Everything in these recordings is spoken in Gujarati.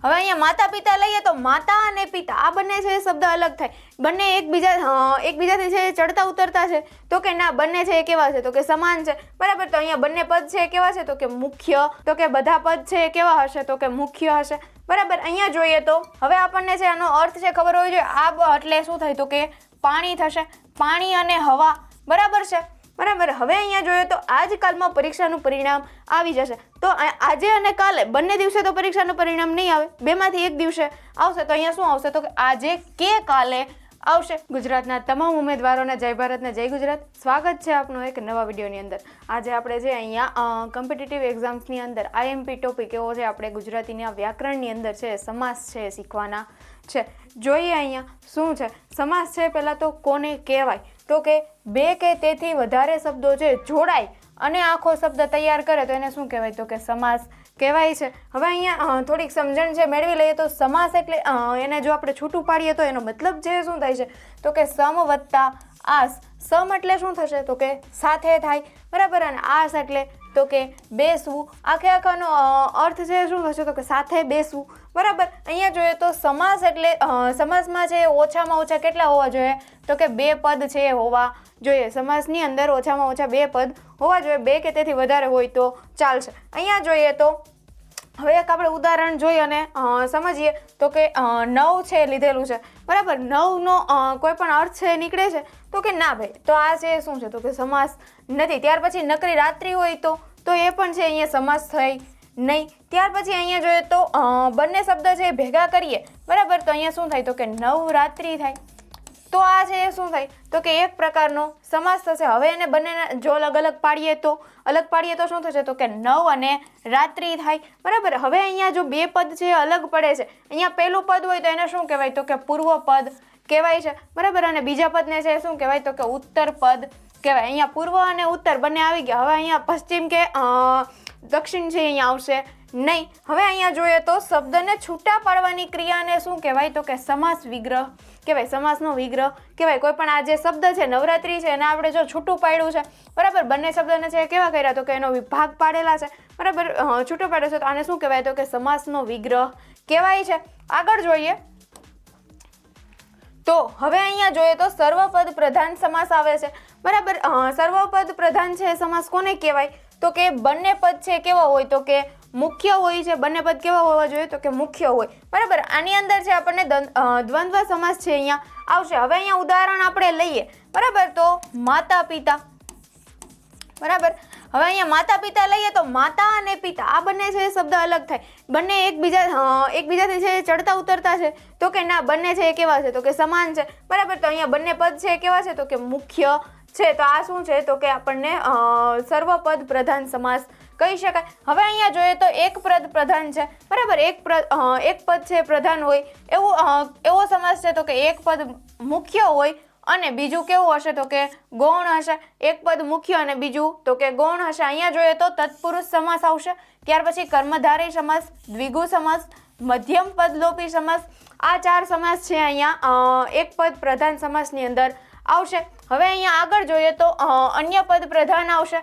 હવે અહીંયા માતા પિતા લઈએ તો માતા અને પિતા આ બંને છે શબ્દ અલગ થાય. બંને એકબીજાથી છે ચડતા ઉતરતા છે તો કે ના, બંને છે એ કેવા છે તો કે સમાન છે. બરાબર. તો અહીંયા બંને પદ છે એ કેવા છે તો કે મુખ્ય. તો કે બધા પદ છે એ કેવા હશે તો કે મુખ્ય હશે. બરાબર. અહીંયા જોઈએ તો હવે આપણને છે આનો અર્થ છે ખબર હોવી જોઈએ. આબ એટલે શું થાય તો કે પાણી થશે. પાણી અને હવા. બરાબર છે. બરાબર. હવે અહીંયા જોઈએ તો આજકાલમાં પરીક્ષાનું પરિણામ આવી જશે. તો આજે અને કાલે બંને દિવસે તો પરીક્ષાનું પરિણામ નહીં આવે, બેમાંથી એક દિવસે આવશે. તો અહીંયા શું આવશે તો કે આજે કે કાલે આવશે. ગુજરાતના તમામ ઉમેદવારોને જય ભારત ને જય ગુજરાત. સ્વાગત છે આપનું એક નવા વિડીયોની અંદર. આજે આપણે છે અહીંયા કોમ્પિટિટિવ એક્ઝામ્સની અંદર આઈએમપી ટોપિક એવો છે આપણે ગુજરાતીના વ્યાકરણની અંદર છે સમાસ છે શીખવાના છે. જોઈએ અહીંયા શું છે સમાસ છે. પહેલાં તો કોને કહેવાય તો કે બે કે તેથી વધારે શબ્દો છે જોડાય અને આખો શબ્દ તૈયાર કરે તો એને શું કહેવાય તો કે સમાસ કહેવાય છે. હવે અહીંયા થોડીક સમજણ છે મેળવી લઈએ તો સમાસ એટલે એને જો આપણે છૂટું પાડીએ તો એનો મતલબ જે શું થાય છે તો કે સમ વત્તા આસ. સમ એટલે શું થશે તો કે સાથે થાય. બરાબર. અને આસ એટલે તો કે બેસવું. આખાનો અર્થ છે શું થશે તો કે સાથે બેસવું. બરાબર. અહીંયા જોઈએ તો સમાસ એટલે સમાસમાં છે ઓછામાં ઓછા કેટલા હોવા જોઈએ તો કે બે પદ છે હોવા જોઈએ. સમાસની અંદર ઓછામાં ઓછા બે પદ હોવા જોઈએ. બે કે તેથી વધારે હોય તો ચાલશે. અહીંયા જોઈએ તો હવે એક આપણે ઉદાહરણ જોઈ અને સમજીએ તો કે 9 છે લીધેલું છે. બરાબર. 9નો કોઈ પણ અર્થ છે નીકળે છે તો કે ના ભાઈ તો આ છે શું છે તો કે સમાસ નથી. ત્યાર પછી નકરી રાત્રિ હોય તો એ પણ છે અહીંયા સમાસ થઈ નહીં. ત્યાર પછી અહીંયા જોઈએ તો બંને શબ્દ છે ભેગા કરીએ. બરાબર. તો અહીંયા શું થાય તો કે નવરાત્રિ થાય. તો આ છે એ શું થાય તો કે એક પ્રકારનો સમાસ થશે. હવે એને બંનેને જો અલગ અલગ પાડીએ તો શું થશે તો કે નવ અને રાત્રિ થાય. બરાબર. હવે અહીંયા જો બે પદ છે અલગ પડે છે. અહીંયા પહેલું પદ હોય તો એને શું કહેવાય તો કે પૂર્વ પદ કહેવાય છે. બરાબર. અને બીજા પદને છે શું કહેવાય તો કે ઉત્તર પદ કહેવાય. અહીંયા પૂર્વ અને ઉત્તર બંને આવી ગયા. હવે અહીંયા પશ્ચિમ કે દક્ષિણ છે અહીંયા આવશે નહીં. હવે અહીંયા જોઈએ તો શબ્દને છૂટા પાડવાની ક્રિયાને શું કહેવાય તો કે સમાસ વિગ્રહ કહેવાય. સમાસનો વિગ્રહ કહેવાય. કોઈ પણ આ જે શબ્દ છે નવરાત્રિ છે એને આપણે જો છૂટું પાડ્યું છે. બરાબર. બંને શબ્દને છે કેવા કર્યા તો કે એનો વિભાગ પાડેલા છે. બરાબર. છૂટો પાડ્યો છે તો આને શું કહેવાય તો કે સમાસનો વિગ્રહ કહેવાય છે. આગળ જોઈએ તો હવે અહીંયા જોઈએ તો સર્વપદ પ્રધાન સમાસ આવે છે. બરાબર. સર્વપદ પ્રધાન છે સમાસ કોને કહેવાય તો કે બંને પદ છે કેવા હોય તો કે મુખ્ય હોય છે. બંને પદ કેવા હોવા જોઈએ તો કે મુખ્ય હોય. બરાબર. આની અંદર છે આપણને દ્વંદ્વ સમાસ છે અહીંયા આવશે. હવે અહીંયા ઉદાહરણ આપણે લઈએ. બરાબર. તો માતા પિતા. બરાબર. હવે અહીંયા માતા પિતા લઈએ તો માતા અને પિતા આ બંને છે શબ્દ અલગ થાય. બંને એકબીજાથી છે ચડતા ઉતરતા છે તો કે ના, બંને છે એ કેવા છે તો કે સમાન છે. બરાબર. તો અહીંયા બંને પદ છે કેવા છે તો કે મુખ્ય છે. તો આ શું છે તો કે આપણને સર્વપદ પ્રધાન સમાસ કહી શકાય. હવે અહીંયા જોઈએ તો એક પદ પ્રધાન છે. બરાબર. એક પદ છે પ્રધાન હોય એવો સમાસ છે તો કે એક પદ મુખ્ય હોય અને બીજું કેવું હશે તો કે ગૌણ હશે. એક પદ મુખ્ય અને બીજું તો કે ગૌણ હશે. અહીંયા જોઈએ તો તત્પુરુષ સમાસ આવશે. ત્યાર પછી કર્મધારય સમાસ, દ્વિગુ સમાસ, મધ્યમ પદ લોપી સમાસ. આ ચાર સમાસ છે અહીંયા એક પદ પ્રધાન સમાસની અંદર આવશે. હવે અહીંયા આગળ જોઈએ તો અન્ય પદ પ્રધાન આવશે.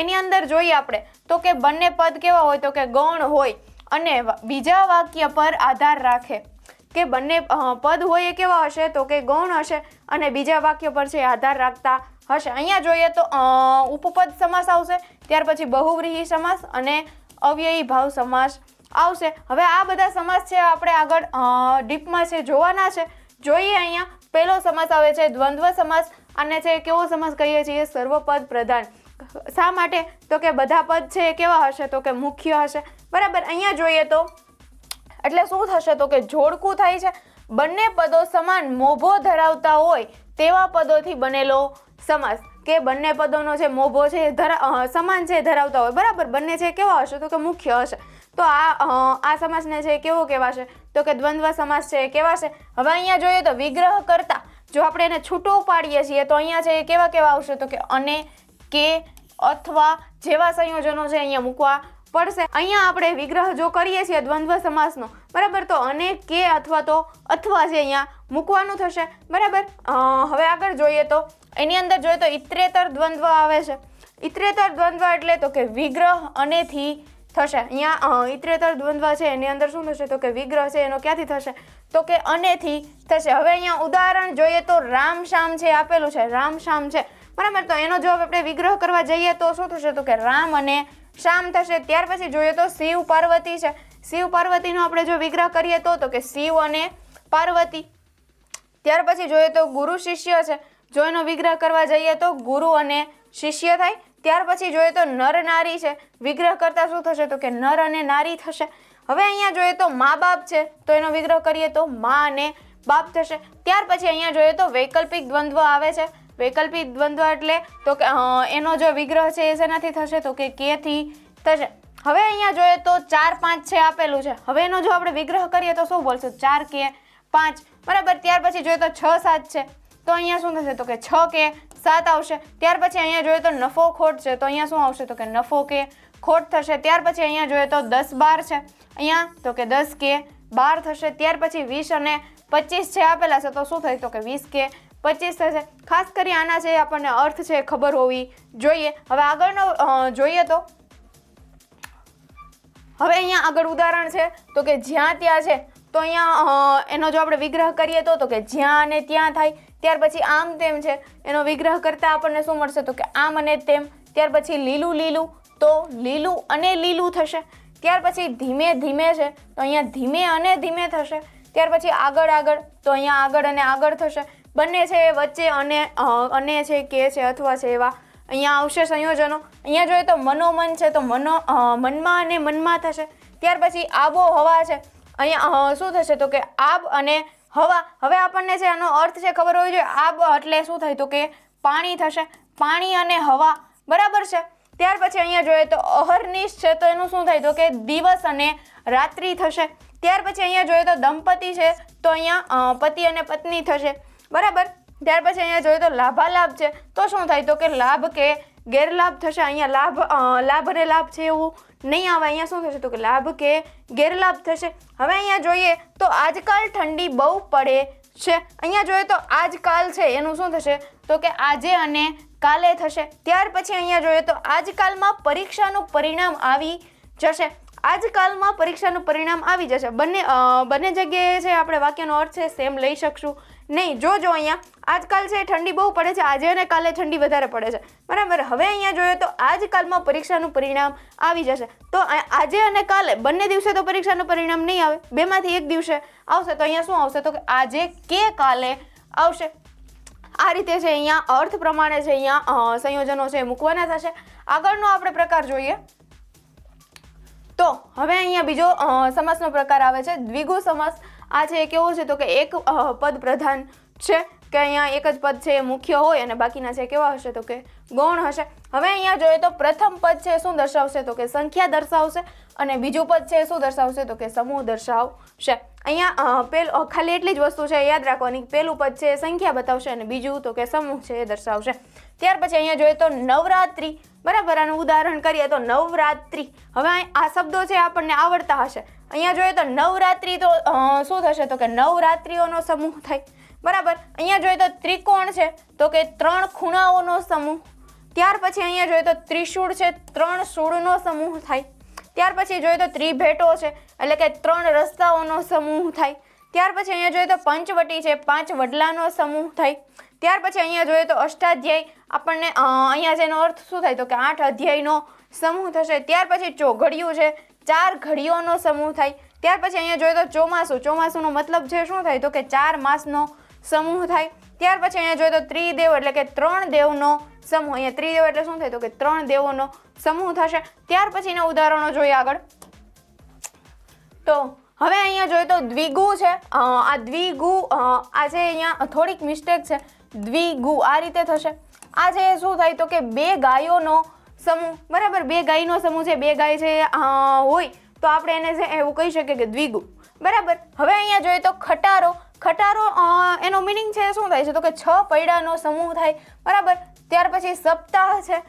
એની અંદર જોઈએ આપણે તો કે બંને પદ કેવા હોય તો કે ગૌણ હોય અને બીજા વાક્ય પર આધાર રાખે. કે બંને પદ હોય એ કેવા હશે તો કે ગૌણ હશે અને બીજા વાક્ય પર છે આધાર રાખતા હશે. અહીંયા જોઈએ તો ઉપપદ સમાસ આવશે. ત્યાર પછી બહુવ્રીહી સમાસ અને અવ્યયી ભાવ સમાસ આવશે. હવે આ બધા સમાસ છે આપણે આગળ ડીપમાં છે જોવાના છે. જોઈએ અહીંયા પહેલો સમાસ આવે છે દ્વંદ્વ સમાસ. અને છે કેવો સમાસ કહીએ છીએ સર્વપદ પ્રધાન. શા માટે તો કે બધા પદ છે એ કેવા હશે તો કે મુખ્ય હશે. બરાબર. અહીંયા જોઈએ તો એટલે શું થશે તો કે જોડકું થાય છે. બંને પદો સમાન મોભો ધરાવતા હોય તેવા પદોથી બનેલો સમાસ. કે બંને પદોનો જે મોભો છે સમાન છે ધરાવતા હોય. બરાબર. બંને છે કેવા હશે તો કે મુખ્ય હશે. તો આ સમાસને છે કેવો કહેવાશે તો કે દ્વંદ્વ સમાસ છે કહેવાશે. હવે અહીંયા જોઈએ તો વિગ્રહ કરતા જો આપણે એને છૂટો પાડીએ છીએ તો અહીંયા છે કેવા આવશે તો કે અને, કે, અથવા જેવા સંયોજનો છે અહીંયા મૂકવા પડશે. અહીંયા આપણે વિગ્રહ જો કરીએ છીએ દ્વંદ્વ સમાસનો. બરાબર. તો અને, કે અથવા છે અહીંયા મૂકવાનું થશે. બરાબર. હવે આગળ જોઈએ તો એની અંદર જોઈએ તો ઇતરેતર દ્વંદ્વ આવે છે. ઇતરેતર દ્વંદ્વ એટલે તો કે વિગ્રહ અનેથી થશે. અહીંયા ઇતરેતર દ્વંદ્વ છે એની અંદર શું થશે તો કે વિગ્રહ છે એનો ક્યાંથી થશે તો કે અનેથી થશે. હવે અહીંયા ઉદાહરણ જોઈએ તો રામ શામ છે આપેલું છે, રામ શામ છે બરાબર. તો એનો જવાબ આપણે વિગ્રહ કરવા જઈએ તો શું થશે તો કે રામ અને શામ થશે. ત્યાર પછી જોઈએ તો શિવ પાર્વતી છે, શિવ પાર્વતીનો આપણે જો વિગ્રહ કરીએ તો કે શિવ અને પાર્વતી. ત્યાર પછી જોઈએ તો ગુરુ શિષ્ય છે, જો એનો વિગ્રહ કરવા જઈએ તો ગુરુ અને શિષ્ય થાય. ત્યાર પછી જોઈએ તો નર નારી છે, વિગ્રહ કરતા શું થશે તો કે નર અને નારી થશે. હવે અહીંયા જોઈએ તો મા બાપ છે, તો એનો વિગ્રહ કરીએ તો મા અને બાપ થશે. ત્યાર પછી અહીંયા જોઈએ તો વૈકલ્પિક દ્વંદ્વ આવે છે. વૈકલ્પિક દ્વંદ્વ એટલે તો કે એનો જો વિગ્રહ છે એ શેનાથી થશે તો કે થી થશે. હવે અહીંયા જોઈએ તો 4 5 છે આપેલું છે. હવે એનો જો આપણે વિગ્રહ કરીએ તો શું બોલશું 4 કે 5 બરાબર. ત્યાર પછી જોઈએ તો 6 7 છે, તો અહીંયા શું થશે તો કે 6 કે 7 આવશે. ત્યાર પછી અહીંયા જોઈએ તો નફો ખોટ છે, તો અહીંયા શું આવશે તો કે નફો કે ખોટ થશે. ત્યાર પછી અહીંયા જોઈએ તો 10 12 છે, અહીંયા તો કે 10 કે 12 થશે. ત્યાર પછી 20 અને 25 છે આપેલા છે, તો શું થાય તો કે 20 કે 25 થશે. ખાસ કરી આના છે આપણને અર્થ છે ખબર હોવી જોઈએ. હવે આગળનો જોઈએ તો હવે અહીંયા આગળ ઉદાહરણ છે તો કે જ્યાં ત્યાં છે, તો અહીંયા એનો જો આપણે વિગ્રહ કરીએ તો કે જ્યાં અને ત્યાં થાય. ત્યાર પછી આમ તેમ છે, એનો વિગ્રહ કરતા આપણને શું મળશે તો કે આમ અને તેમ. ત્યાર પછી લીલું લીલું, તો લીલું અને લીલું થશે. ત્યાર પછી ધીમે ધીમે છે, તો અહીંયા ધીમે અને ધીમે થશે. ત્યાર પછી આગળ આગળ, તો અહીંયા આગળ અને આગળ થશે. બંને છે વચ્ચે અને છે કે છે અથવા છે એવા અહીંયા આવશે સંયોજનો. અહીંયા જોઈએ તો મનોમન છે, તો મનમાં અને મનમાં થશે. ત્યાર પછી આબો હવા છે, અહીંયા શું થશે તો કે આબ અને હવા. હવે આપણને છે આનો અર્થ છે ખબર હોવી જોઈએ. આબ એટલે શું થાય તો કે પાણી થશે, પાણી અને હવા બરાબર છે. ત્યાર પછી અહીંયા જોઈએ તો અહર્નિશ છે, તો એનું શું થાય તો કે દિવસ અને રાત્રિ થશે. ત્યાર પછી અહીંયા જોઈએ તો દંપતી છે, તો અહીંયા પતિ અને પત્ની થશે બરાબર. ત્યાર પછી અહીંયા જોઈએ તો લાભાલાભ છે, તો શું થાય તો કે લાભ કે ગેરલાભ થશે. અહીંયા લાભ અને લાભ છે એવું નહીં આવે, અહીંયા શું થશે તો કે લાભ કે ગેરલાભ થશે. હવે અહીંયા જોઈએ તો આજકાલ ઠંડી બહુ પડે છે, અહીંયા જોઈએ તો આજકાલ છે એનું શું થશે તો કે આજે અને કાલે થશે. ત્યાર પછી અહીંયા જોઈએ તો આજકાલમાં પરીક્ષાનું પરિણામ આવી જશે, આજકાલમાં પરીક્ષાનું પરિણામ આવી જશે. બંને જગ્યાએ છે આપણે વાક્યનો અર્થ છે સેમ લઈ શકશું નહીં. જો અહીંયા આજકાલ છે ઠંડી બહુ પડે છે, આજે અને કાલે ઠંડી વધારે પડે છે બરાબર. હવે અહીંયા જોઈએ તો આજકાલમાં પરીક્ષાનું પરિણામ આવી જશે, તો આજે અને કાલે બંને દિવસે તો પરીક્ષાનું પરિણામ નહીં આવે, બેમાંથી એક દિવસે આવશે. તો અહીંયા શું આવશે તો કે આજે કે કાલે આવશે. આ રીતે છે અહીંયા અર્થ પ્રમાણે છે અહીંયા સંયોજનો છે મૂકવાના થશે. આગળનો આપણે પ્રકાર જોઈએ તો હવે અહીંયા બીજો સમાસનો પ્રકાર આવે છે દ્વિગુ સમાસ. આ છે કેવો છે તો કે એક પદ પ્રધાન છે, કે અહીંયા એક જ પદ છે એ મુખ્ય હોય અને બાકીના છે કેવા હશે તો કે ગૌણ હશે. હવે અહીંયા જોઈએ તો પ્રથમ પદ છે શું દર્શાવશે તો કે સંખ્યા દર્શાવશે, અને બીજું પદ છે શું દર્શાવશે તો કે સમૂહ દર્શાવશે. અહીંયા ખાલી એટલી જ વસ્તુ છે યાદ રાખવાની, પહેલું પદ છે સંખ્યા બતાવશે અને બીજું તો કે સમૂહ છે એ દર્શાવશે. ત્યાર પછી અહીંયા જોઈએ તો નવરાત્રિ બરાબર. આનું ઉદાહરણ કરીએ તો નવરાત્રિ. હવે આ શબ્દો છે આપણને આવડતા હશે. અહીંયા જોઈએ તો નવરાત્રિ તો શું થશે તો કે નવરાત્રિઓનો સમૂહ થાય બરાબર. અહીંયા જોઈએ તો ત્રિકોણ છે, તો કે 3 ખૂણાઓનો સમૂહ. ત્યાર પછી અહીંયા જોઈએ તો ત્રિશૂળ છે, 3 શૂળનો સમૂહ થાય. ત્યાર પછી જોઈએ તો ત્રિભેટો છે, એટલે કે 3 રસ્તાઓનો સમૂહ થાય. ત્યાર પછી અહીંયા જોઈએ તો પંચવટી છે, 5 વડલાનો સમૂહ થાય. ત્યાર પછી અહીંયા જોઈએ તો અષ્ટાધ્યાય, આપણને અહીંયા જેનો અર્થ શું થાય તો કે 8 અધ્યાયનો સમૂહ થશે. ત્યાર પછી ચોઘડિયું છે, 4 ઘડીઓનો સમૂહ થાય. ત્યાર પછી અહીંયા જોઈએ તો ચોમાસું, ચોમાસુનો મતલબ છે શું થાય તો કે 4 માસનો સમૂહ થાય. ત્યાર પછી અહીંયા જોઈએ તો ત્રિદેવ એટલે કે 3 દેવનો સમૂહ. અહીંયા ત્રિદેવ એટલે શું થાય તો કે 3 દેવોનો સમૂહ થશે. ત્યાર પછીના ઉદાહરણો જોઈએ આગળ તો હવે અહીંયા જોઈએ તો દ્વિગુ છે. આ દ્વિગુ આ છે અહીંયા થોડીક મિસ્ટેક છે, દ્વિગુ આ રીતે થશે. આ છે શું થાય તો કે 2 ગાયોનો સમૂહ બરાબર. 2 ગાયનો સમૂહ છે, 2 ગાય છે હોય તો આપણે એને છે એવું કહી શકીએ કે દ્વિગુ બરાબર. હવે અહીંયા જોઈએ તો ખટારો, ખટારો એનો મિનિંગ છે શું થાય છે તો કે 6 પૈડાનો સમૂહ થાય બરાબર. ત્યાર પછી સપ્તાહ છે,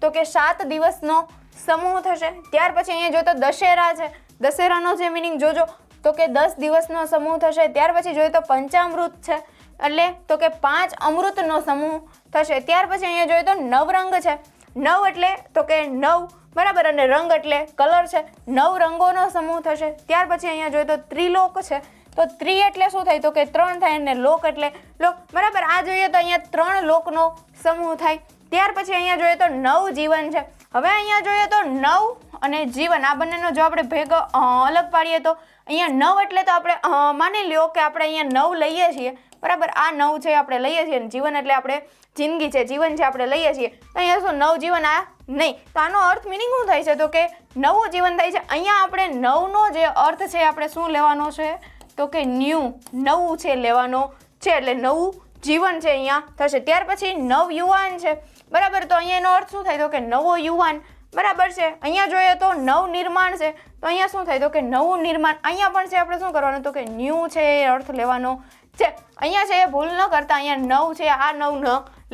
તો કે 7 દિવસનો સમૂહ થશે. ત્યાર પછી અહીંયા જોઈએ તો દશેરા છે, દશેરાનો જે મિનિંગ જોજો તો કે 10 દિવસનો સમૂહ થશે. ત્યાર પછી જોઈએ તો પંચામૃત છે, એટલે તો કે 5 અમૃતનો સમૂહ થશે. ત્યાર પછી અહીંયા જોઈએ તો નવરંગ છે, નવ એટલે તો કે 9 બરાબર, અને રંગ એટલે કલર છે, 9 રંગોનો સમૂહ થશે. ત્યાર પછી અહીંયા જોઈએ તો ત્રિલોક છે, તો ત્રિ એટલે શું થાય તો કે 3 થાય, અને લોક એટલે લોક. બરાબર, આ જોઈએ તો અહીંયા 3 લોકનો સમૂહ થાય. ત્યાર પછી અહીંયા જોઈએ તો નવ જીવન છે. હવે અહીંયા જોઈએ તો નવ અને જીવન આ બંનેનો જો આપણે ભેગો અલગ પાડીએ તો અહીંયા નવ એટલે તો આપણે માની લ્યો કે આપણે અહીંયા 9 લઈએ છીએ. બરાબર, આ 9 છે આપણે લઈએ છીએ, અને જીવન એટલે આપણે જિંદગી છે, જીવન છે આપણે લઈએ છીએ. તો અહીંયા શું 9 જીવન આ નહીં, તો આનો અર્થ મિનિંગ શું થાય છે તો કે નવું જીવન થાય છે. અહીંયા આપણે 9નો જે અર્થ છે આપણે શું લેવાનો છે તો કે ન્યૂ, નવું છે લેવાનો છે, એટલે નવું જીવન છે અહીંયા થશે. ત્યાર પછી નવ યુવાન છે. બરાબર, તો અહીંયા એનો અર્થ શું થાય તો કે નવો યુવાન. બરાબર છે, અહીંયા જોઈએ તો નવ નિર્માણ છે, તો અહીંયા શું થાય તો કે નવું નિર્માણ. અહીંયા પણ છે આપણે શું કરવાનું તો કે ન્યૂ છે એ અર્થ લેવાનો છે. અહીંયા છે એ ભૂલ ન કરતા, અહીંયા 9 છે આ 9 ન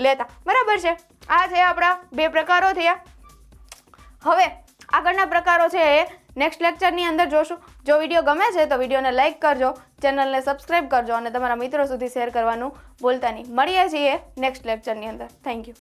લેતા. બરાબર છે, આ છે આપણા 2 પ્રકારો થયા. હવે આગળના પ્રકારો છે એ નેક્સ્ટ લેક્ચરની અંદર જોશું. જો વિડીયો ગમે છે તો વિડીયોને લાઇક કરજો, ચેનલને સબસ્ક્રાઇબ કરજો, અને તમારા મિત્રો સુધી શેર કરવાનું ભૂલતા નહીં. મળીએ છીએ નેક્સ્ટ લેક્ચરની અંદર. Thank you.